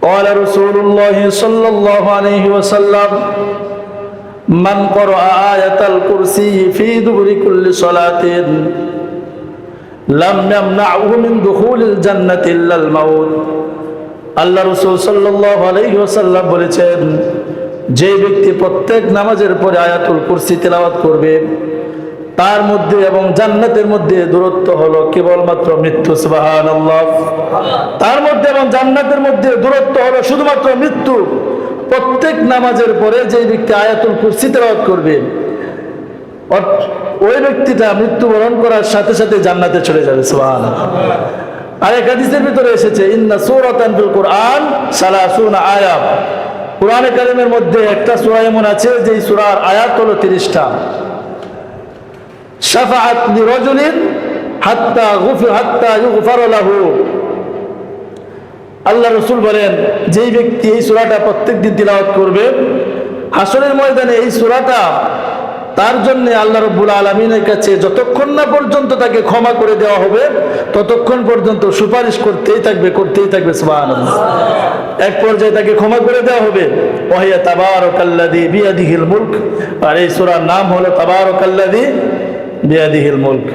قال رسول الله صلى الله عليه وسلم من قرأ آية الكرسي في دبر كل صلاة لم يمنعه من دخول الجنة إلا الموت আল্লাহ রাসূল সাল্লাল্লাহু আলাইহি ওয়াসাল্লাম বলেছেন, যে ব্যক্তি প্রত্যেক নামাজের পরে আয়াতুল কুরসি তেলাওয়াত করবে তার মধ্যে এবং জান্নাতের মধ্যে দূরত্ব হলো কেবলমাত্র মৃত্যু। সুবহানাল্লাহ। তার মধ্যে এবং জান্নাতের মধ্যে দূরত্ব হলো শুধুমাত্র মৃত্যু। প্রত্যেক নামাজের পরে যে ব্যক্তি আয়াতুল কুরসি তেলাওয়াত করবে ওই ব্যক্তিটা মৃত্যুবরণ করার সাথে সাথে জান্নাতে চলে যাবে। সুবহানাল্লাহ। আর এক হাদিসের ভিতরে এসেছে, ইন্না সূরাতান ফিল কুরআন 30 আয়াত। কুরআনে কারীমের মধ্যে একটা সূরা এমন আছে যে সূরার আয়াত হলো 30টা। শাফাআত লিরাজুলিন হাত্তা ইউগফার লাহু। আল্লাহ রাসূল বলেন, যেই ব্যক্তি এই সূরাটা প্রত্যেকদিন তিলাওয়াত করবে, হাসরের ময়দানে এই সূরাটা তার জন্য আল্লাহ রাব্বুল আলামিনের কাছে যতক্ষণ না পর্যন্ত তাকে ক্ষমা করে দেওয়া হবে ততক্ষণ পর্যন্ত সুপারিশ করতেই থাকবে। সুবহানাল্লাহ। এক পর্যায়ে তাকে ক্ষমা করে দেওয়া হবে। ওয়াহিয়া তাবারাকাল্লাযী বিয়াদিহিল মুলক। আর এই সূরার নাম হলো তাবারাকাল্লাযী বিয়াদিহিল মুলক।